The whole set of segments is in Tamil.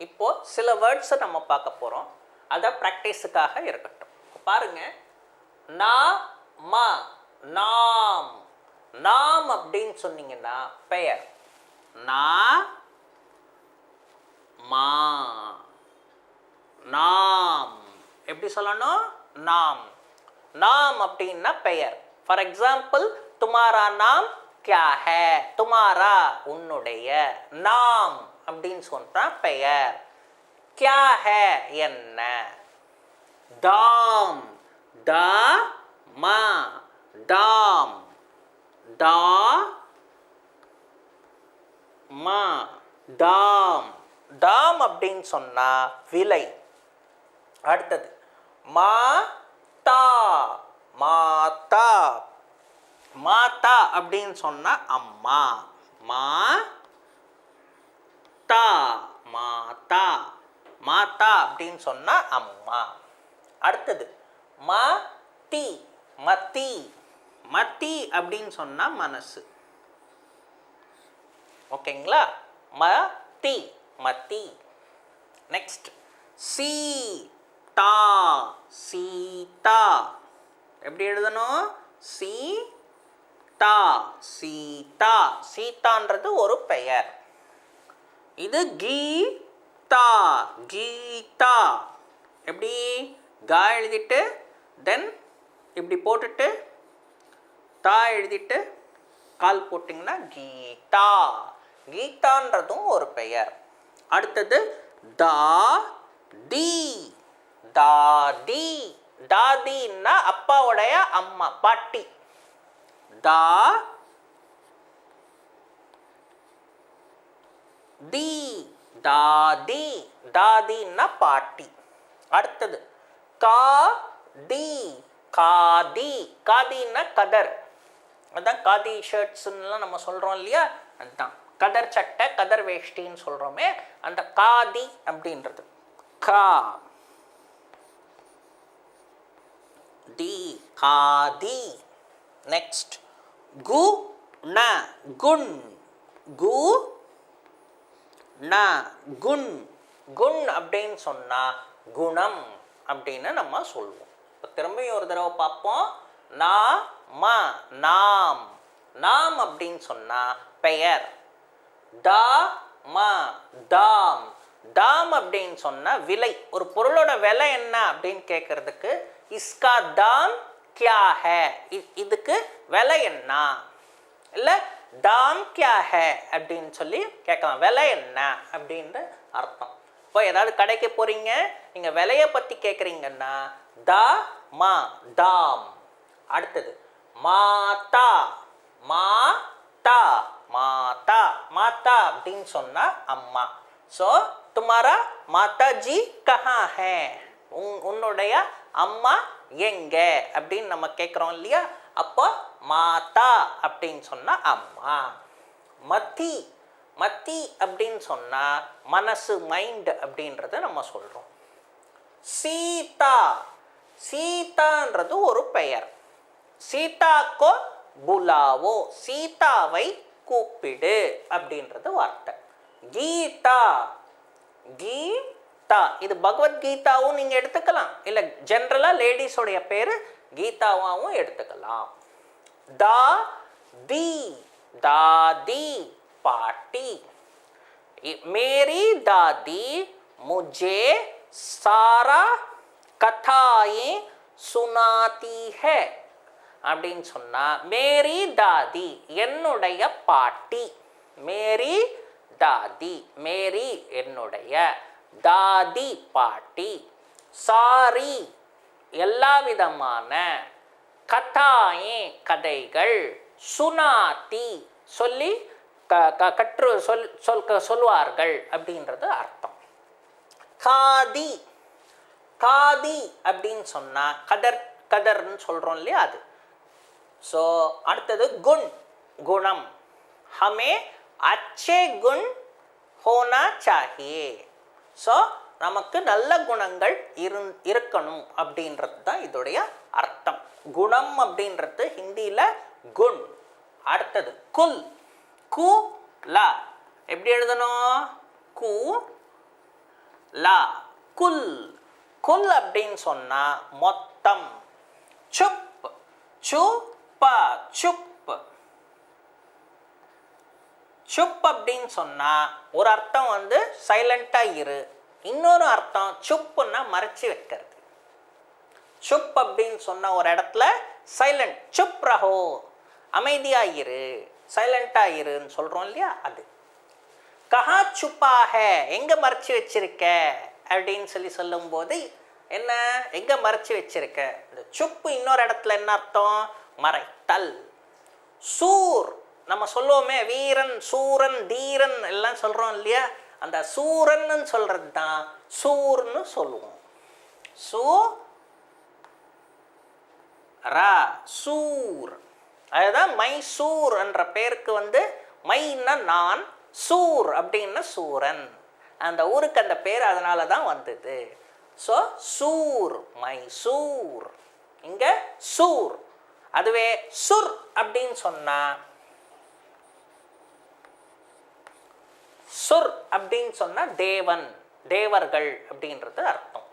இப்போ சில வேர்ட்ஸை நம்ம பார்க்க போகிறோம். அதை ப்ராக்டிஸுக்காக இருக்கட்டும். பாருங்க, நா மா நாம். நாம் அப்படின்னு சொன்னீங்கன்னா பெயர். நா மா நாம். எப்படி சொல்லணும்? நாம். நாம் அப்படின்னா பெயர். ஃபார் எக்ஸாம்பிள், துமாரா நாம் கியா ஹே. துமாரா உன்னுடைய. நாம் அப்படின்னு சொன்னா பெயர். கியா ஹே என்ன. தாம் தா மா தாம். தா மா தாம். தாம் அப்படின்னு சொன்னா விலை. அடுத்தது மா தா மாதா. மாதா அப்படின்னு சொன்னா அம்மா. மா தா மாதா. மாதா அப்படின்னு சொன்னா அம்மா. அடுத்தது மதி. மதி. மதி அப்படின்னு சொன்னா மனசு. ஓகேங்களா? மதி மதி. நெக்ஸ்ட் சீதா. சீதா எப்படி எழுதணும்? சீதா. சீதா. சீதான்றது ஒரு பெயர். இது கீதா. கீதா எப்படி? கா எழுதிட்டு தென் இப்படி போட்டுட்டு தா எழுதிட்டு கால் போட்டிங்கன்னா கீதா. கீதான்றதும் ஒரு பெயர். அடுத்தது தாதி. தாதி. தாதின்னா அப்பாவுடைய அம்மா, பாட்டி. தா தி. தாதி. தாதின்னா பாட்டி. அடுத்தது காதி. காதி. காதின்னா கதர். அதான் காதி ஷர்ட்ஸ்லாம் நம்ம சொல்கிறோம் இல்லையா? அதுதான் கதர் சட்டை, கதர் வேஷ்டின்னு சொல்கிறோமே, அந்த காதி அப்படின்றது. கா தி. காதி. நெக்ஸ்ட் கு ந. குண். கு ந. குண். குண் அப்படின்னு சொன்னால் குணம் அப்படின்னு நம்ம சொல்லுவோம். இப்போ திரும்பியும் ஒரு தடவை பார்ப்போம். நா மா நாம். நாம் அப்படின்னு சொன்னால் பெயர். தா மா தாம். தாம் அப்படின்னு சொன்னால் விலை. ஒரு பொருளோட விலை என்ன அப்படின்னு கேட்கறதுக்கு இஸ்கா தாம் கியா ஹே. இதுக்கு விலை என்ன, இல்லை தாம் கியா ஹே அப்படின்னு சொல்லி கேட்கலாம். விலை என்ன அப்படின்ற அர்த்தம். இப்போ ஏதாவது கடைக்கு போகிறீங்க, நீங்கள் விலையை பற்றி கேட்குறீங்கன்னா தா மா தாம். அடுத்தது மாதா. மாதா. மாதா. மாதா அப்படின்னு சொன்னால் அம்மா. ஸோ துமாரா மாதாஜி கஹா ஹே. உன்னுடைய அம்மா எங்க அப்படின்னு நம்ம கேட்குறோம் இல்லையா? அப்போ மாதா அப்படின்னு சொன்னால் அம்மா. மதி. மதி அப்படின்னு சொன்னால் மனசு, மைண்ட் அப்படின்றத நம்ம சொல்கிறோம். சீதா. சீதான்றது ஒரு பெயர். சீதாக்கோ புலாவோ. சீதாவை கூப்பிடு அப்படின்றது வார்த்தை. கீதா. கீதா இது பகவத்கீதாவும் நீங்கள் எடுத்துக்கலாம், இல்லை ஜென்ரலாக லேடிஸோடைய பேர் கீதாவாகவும் எடுத்துக்கலாம். தாதி. தாதி பாட்டி. மேரி தாதி முझे सारा कथाएं सुनाती है அப்படின்னு சொன்னா மேரி தாதி என்னுடைய பாட்டி. மேரி தாதி. மேரி என்னுடைய, தாதி பாட்டி. சாரி எல்லா விதமான, கதாயே கதைகள், சுனாதி சொல்லி கற்று சொல்வார்கள் அப்படின்றது அர்த்தம். காதி. காதி அப்படின்னு சொன்னா கதர், கதர்ன்னு சொல்றோம் இல்லையா அது. ஸோ அடுத்தது குண். குணம். ஹமே அச்சே குண் ஹோனா சாஹியே. ஸோ நமக்கு நல்ல குணங்கள் இருக்கணும் அப்படின்றது தான் இதோடைய அர்த்தம். குணம் அப்படின்றது ஹிந்தியில் குண். அடுத்தது குல். கு லா எப்படி எழுதணும்? கு லா குல். குல் அப்படின்னு சொன்னா மொத்தம். சுப் சு ப சுப். சுப் அப்படின்னு சொன்னா ஒரு அர்த்தம் வந்து சைலண்டா இரு, இன்னொரு அர்த்தம் சுப்புன்னா மறைச்சி வைக்கிறது. சுப் அப்படின்னு சொன்ன ஒரு இடத்துல சைலண்ட், சுப் ரஹோ அமைதியா இரு, சைலண்டா இருன்னு சொல்றோம் இல்லையா, அது. கஹா சுப்பா ஹே எங்க மறைச்சி வச்சிருக்க அப்படின்னு சொல்லும் போது என்ன, எங்க மறைச்சி வச்சிருக்க. இந்த சுப்பு இன்னொரு இடத்துல என்ன அர்த்தம், மறைத்தல். சூர் நம்ம சொல்லுவோமே, வீரன் சூரன் தீரன் எல்லாம் சொல்றோம் இல்லையா, அந்த சூரன்னு சொல்றது தான் சூர்னு சொல்லுவோம். சூ ரா சூர். அதுதான் மைசூர் என்ற பேருக்கு வந்து மைன்னா நான், சூர் அப்படின்னா சூரன். அந்த ஊருக்கு அந்த பேர் அதனால தான் வந்தது. ஸோ சூர் மைசூர், இங்க சூர். அதுவே சுர் அப்படின்னு சொன்னா, சுர் அப்படின்னு சொன்னா தேவன், தேவர்கள் அப்படின்றது அர்த்தம்.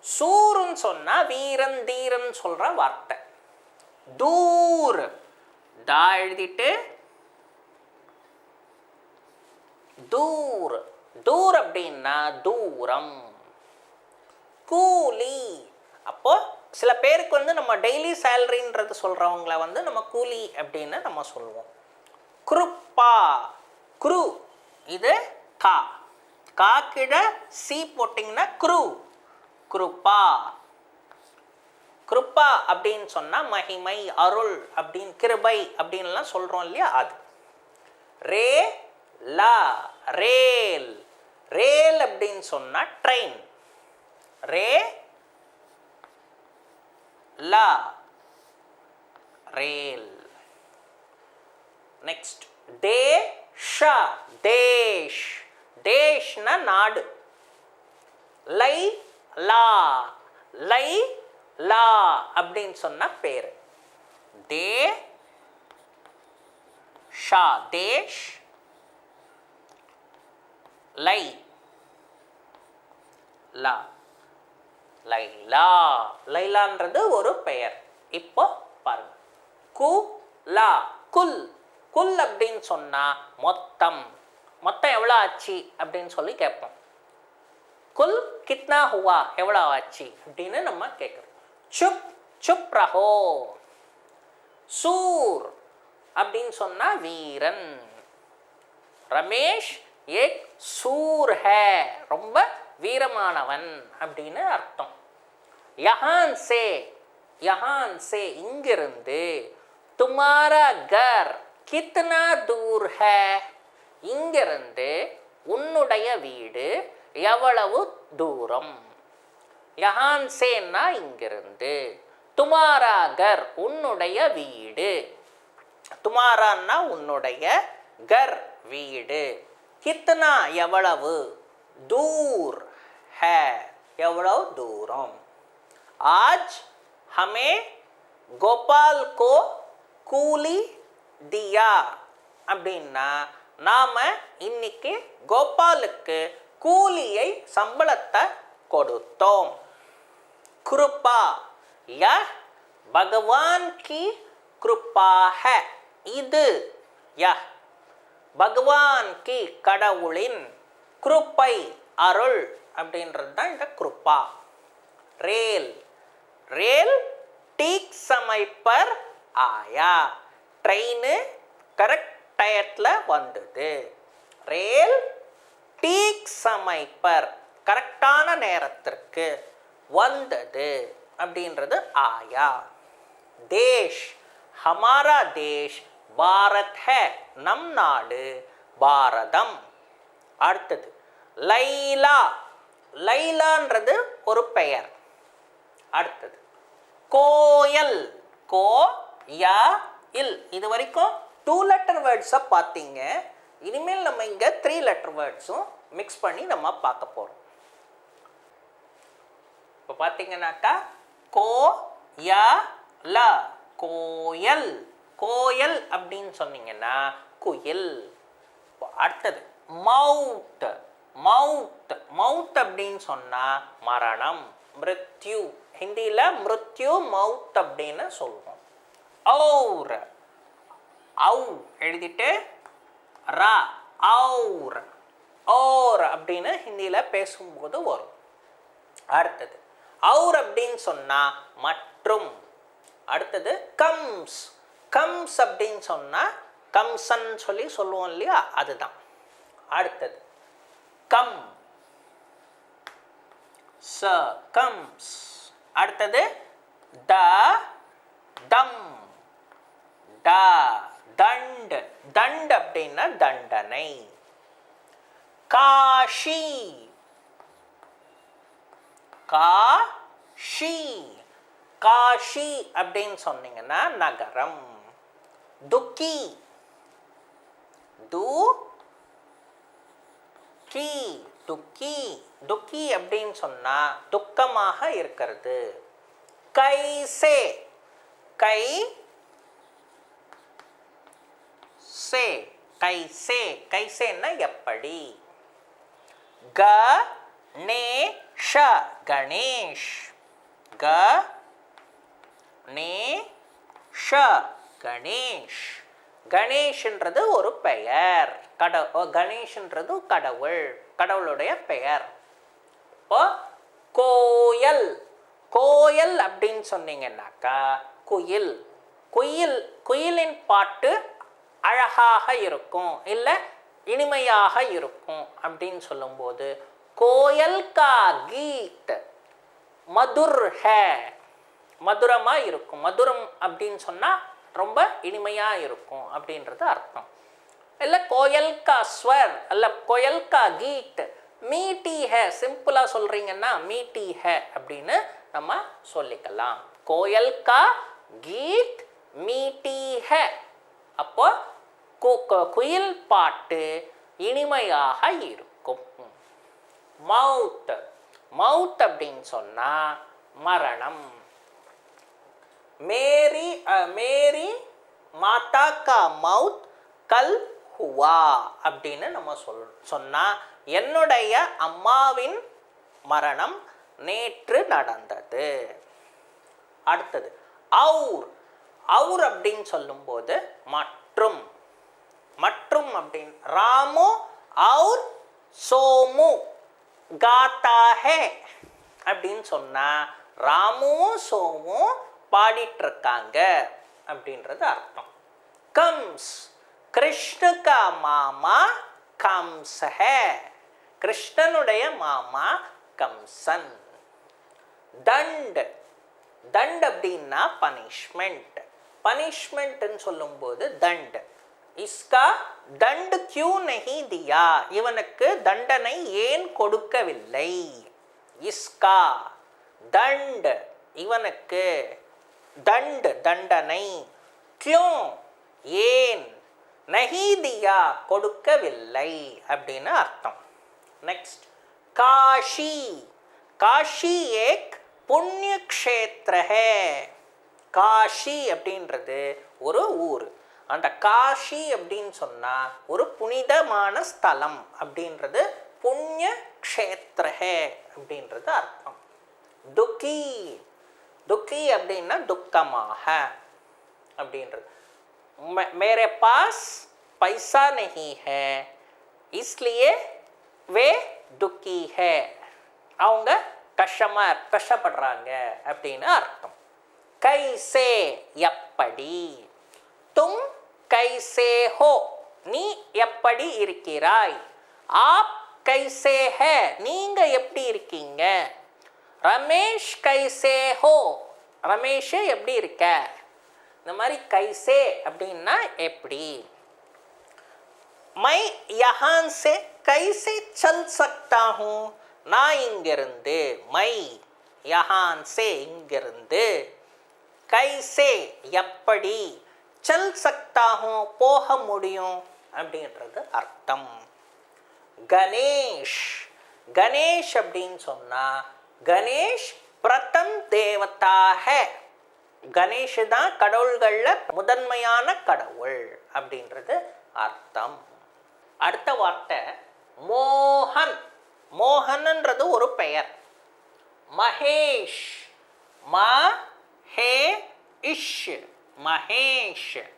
சூருன்னு சொன்னா வீரன் தீரன் சொல்ற வார்த்தை. தூர் தா எழுதிட்டு தூர். தூர் அப்படின்னா தூரம். கூலி. அப்போ சில பேருக்கு வந்து நம்ம டெய்லி சேலரின்றது சொல்றவங்கள வந்து நம்ம கூலி அப்படின்னு நம்ம சொல்லுவோம். குருப்பா குரு, இது கா. கா கிட சி போட்டிங்கன்னா குரு, குருப்பா. கிருப்பா அப்படின்னு சொன்னா மகிமை அருள் அப்படின்னு, கிருபை அப்படின்லாம் சொல்றோம் இல்லையா, அது. ரே லா ரேல். ரேல் அப்படின்னு சொன்னா ட்ரெயின். ரே லா ரேல். நெக்ஸ்ட் தேஷ தேஷ். தேஷ்னா நாடு. லை லா லை லா அப்படின்னு சொன்னா பேரு. தே ஷா தேஷ், லை லா லைலா. லைலான்றது ஒரு பெயர். இப்போ பாருங்க, கு லா குல். குல் அப்படின்னு சொன்னா மொத்தம். மொத்தம் எவ்வளோ ஆச்சு அப்படின்னு சொல்லி கேட்போம். குல் கித்னா ஹுவா எவ்வளோ ஆச்சு அப்படின்னு நம்ம கேட்குறோம். சுப் சுப் ரஹோ. சூர் அப்படின்னு சொன்னா வீரன். ரமேஷ் ஏக் சூர் ஹே ரொம்ப வீரமானவன் அப்படின்னு அர்த்தம். யஹான் சே, யஹான் சே இங்கிருந்து, துமாரா கர் கித்னா தூர் ஹே இங்கிருந்து உன்னுடைய வீடு எவ்வளவு தூரம். யஹான் சேன்னா இங்கிருந்து, துமாரா கர் உன்னுடைய வீடு, துமாரான்னா உன்னுடைய, கர் வீடு, கித்னா எவ்வளவு, दूर है எவ்வளவு தூரம். आज हमें गोपाल को கூலி दिया அப்படின்னா நாம இன்னைக்கு கோபாலுக்கு கூலியை சம்பளத்தை கொடுத்தோம். कृपा यह भगवान की कृपा है. இது यह பகவான் கி கடவுளின், கிருப்பை அருள் அப்படின்றது தான் இந்த கிருப்பா. रेल रेल ठीक समय पर आया. ட்ரெயின் கரெக்ட் டயத்தில் வந்தது. रेल ठीक समय पर கரெக்டான நேரத்திற்கு வந்தது அப்படின்றது ஆயா. தேஷ் ஹமாரா தேஷ் பாரத் है நம் நாடு பாரதம். அடுத்தது லைலா. லைலான்றது ஒரு பெயர். அடுத்தது கோயல். கோ யா இல். இது வரைக்கும் 2 letter வேர்ட்ஸை பார்த்தீங்க. இனிமேல் நம்ம இங்கே 3 letter வேர்ட்ஸும் மிக்ஸ் பண்ணி நம்ம பார்க்க போகிறோம். இப்போ பார்த்தீங்கன்னாக்கா கோ யா லா கோயல். கோயல் அப்படின்னு சொன்னீங்கன்னா குயில். அடுத்தது மவுத். மவுத். மவுத் அப்படின்னு சொன்னா மரணம், மிருத்யு. ஹிந்தியில மிருத்யு மவுத் அப்படின்னு சொல்லுவோம். ஔர், ஔ எழுதிட்டு ரா, ஔர், ஓர் அப்படின்னு ஹிந்தியில பேசும்போது வரும். அடுத்தது ஔர் அப்படின்னு சொன்னா மற்றும். அடுத்தது கம்ஸ். கம்ஸ் அப்படின்னு சொன்னா கம்சன் சொல்லி சொல்லுவோம் இல்லையா, அதுதான். அடுத்தது கம், ச, கம்ஸ். அடுத்தது த, தம், ட, தண்ட். தண்ட் அப்படின்னா தண்டனை. Cauchy, Cauchy. காஷி அப்படின்னு சொன்னீங்கன்னா நகரம். துக்கி, து கி, துக்கி. துக்கி அப்படின்னு சொன்னா துக்கமாக இருக்கிறது. கைசே, கை சே, கைசே. கைசேன்னா எப்படி. க நே ஷ, கணேஷ். க நே ஷ, கணேஷ். கணேஷ்ன்றது ஒரு பெயர். கணேஷ்ன்றது கடவுள், கடவுளுடைய பெயர். இப்போ கோயல். கோயல் அப்படின்னு சொன்னீங்கன்னாக்கா குயில். குயில், குயிலின் பாட்டு அழகாக இருக்கும், இல்லை இனிமையாக இருக்கும் அப்படின்னு சொல்லும்போது கோயல் கா கீத் மதுர் ஹே, மதுரமாக இருக்கும். மதுரம் அப்படின்னு சொன்னால் ரொம்ப இனிமையாக இருக்கும் அப்படின்றது அர்த்தம். இல்லை கோயல் கா ஸ்வர், அல்ல கோயல் கா கீத் மீட்டி ஹே, சிம்பிளாக சொல்கிறீங்கன்னா மீட்டி ஹே அப்படின்னு நம்ம சொல்லிக்கலாம். கோயல் கா கீத் மீட்டி ஹே. அப்போ குயில் பாட்டு இனிமையாக இருக்கும். மவுத். மவுத் அப்படின்னு சொன்னா மரணம். மேரி, மேரி மாதா கா மவுத் கல் ஹுவா அப்படின்னு நம்ம சொன்னா என்னுடைய அம்மாவின் மரணம் நேற்று நடந்தது. அடுத்தது ஔர். ஔர் அப்படின்னு சொல்லும்போது மற்றும். மற்றும் அப்படின்னு ராமு ஔர் சோமு காத்தா ஹே அப்படின்னு சொன்னா ராமுவும் சோமும் பாடிட்டு இருக்காங்க அப்படின்றது அர்த்தம். கம்ஸ். கிருஷ்ண கா மாமா கம்ஸ் ஹே, கிருஷ்ணனுடைய மாமா கம்சன். தண்ட். தண்ட் அப்படின்னா பனிஷ்மெண்ட். பனிஷ்மெண்ட்னு சொல்லும்போது தண்ட். இஸ்கா தண்ட் கியூ நஹி தியா, இவனுக்கு தண்டனை ஏன் கொடுக்கவில்லை. இஸ்கா தண்ட், இவனுக்கு. தண்ட் தண்டனை. கியூ ஏன், நஹி தியா கொடுக்கவில்லை அப்படின்னு அர்த்தம். Next Cauchy. காஷி ஏக் புண்ணிய க்ஷேத்ர ஹே. காஷி அப்படின்றது ஒரு ஊர். அந்த காஷி அப்படின்னு சொன்னா ஒரு புனிதமான ஸ்தலம் அப்படின்றது புண்ணிய க்ஷேத்ர ஹே அப்படின்றது அர்த்தம். துக்கி. துக்கி அப்படின்னா துக்கமாக அப்படின்றது. மேரே பாஸ் பைசா நஹி ஹே இஸ்லியே வே துக்கி ஹே, அவங்க கஷ்டப்படுறாங்க அப்படின்னு அர்த்தம். கைசே எப்படி. தும் கைசே ஹோ, நீ எப்படி இருக்கிறாய். ஆப் கைசே ஹே, நீங்க எப்படி இருக்கீங்க. ரமேஷ் கைசே ஹோ, ரமேஷ் எப்படி இருக்க. இந்த மாதிரி கைசே அப்படின்னா எப்படி. மை யஹான் சே கைசே சல் சக்தா ஹூ, நான் இங்கிருந்து. மை யஹான் சே இங்கிருந்து. கைசே எப்படி. சல் சக்தா ஹூ போக முடியும் அப்படின்றது அர்த்தம். கணேஷ். கணேஷ் அப்படின்னு சொன்னா கணேஷ் பிரதம் தேவதா ஹே, கணேஷ் தான் கடவுள்கள்ல முதன்மையான கடவுள் அப்படின்றது அர்த்தம். அடுத்த வார்த்தை மோகன். மோகன்ன்றது ஒரு பெயர். மகேஷ், மஹேஷ், மகேஷ்.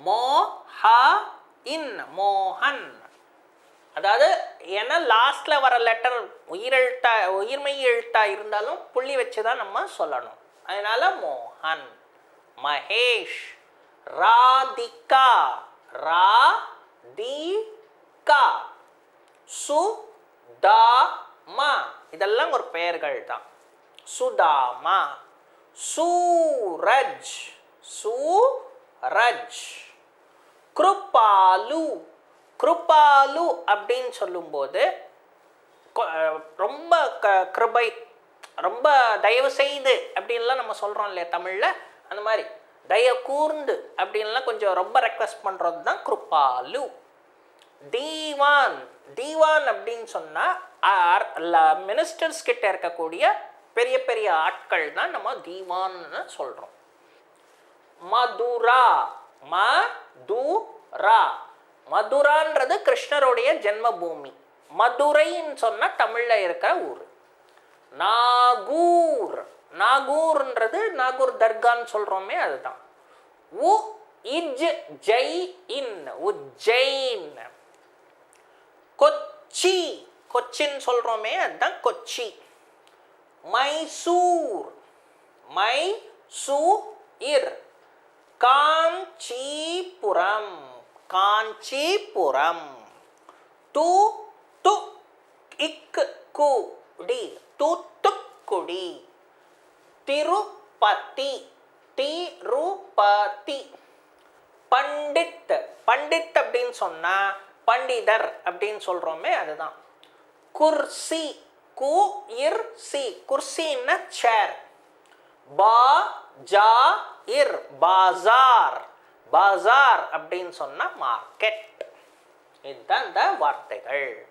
மோஹஇன், மோகன். அதாவது ஏன்னா லாஸ்ட்ல வர லெட்டர் உயிரெழுத்தா உயிர்மெய் எழுத்தா இருந்தாலும் புள்ளி வச்சு தான் நம்ம சொல்லணும். அதனால மோகன். மகேஷ். ராதிகா, ராதிகா. சுதாமா, இதெல்லாம் ஒரு பெயர்கள் தான். சுதாமா. சூரஜ், சூரஜ். கிருபாலு, கிருபாலு அப்படின்னு சொல்லும்போது ரொம்ப கிருபை, ரொம்ப தயவு செய்து அப்படின்லாம் நம்ம சொல்கிறோம் இல்லையா தமிழில், அந்த மாதிரி தயவு கூர்ந்து அப்படின்லாம் கொஞ்சம் ரொம்ப ரெக்வெஸ்ட் பண்ணுறது தான் கிருபாலு. தீவான், தீவான் அப்படின்னு சொன்னால் மினிஸ்டர்ஸ் கிட்ட இருக்கக்கூடிய பெரிய பெரிய ஆட்கள் தான் நம்ம தீவான்னு சொல்கிறோம். மதுரா, மதுரா. மதுரான்றது கிருஷ்ணருடைய ஜென்மபூமி. மதுரைன்னு சொன்னால் தமிழில் இருக்கிற ஊர். நாகூர், நாகூர்ன்றது நாகூர் தர்கான்னு சொல்கிறோமே அதுதான். உஜ்ஜைன், உஜ்ஜைன். கொச்சி, கொச்சின்னு சொல்கிறோமே அதுதான் கொச்சி. மைசூர், மைசூர். காஞ்சிபுரம், காஞ்சிபுரம். தூத்துக்குடி, தூத்துக்குடி. திருப்பதி, திருப்பதி. பண்டித், பண்டித் அப்படின்னு சொன்னால் பண்டிதர் அப்படின்னு சொல்கிறோமே அதுதான். குர்சி, குர்சி. குர்சின்னா சேர். பாஜார், பாசார். பாசார் அப்படின்னு சொன்னால் மார்க்கெட். இதுதான் இந்த வார்த்தைகள்.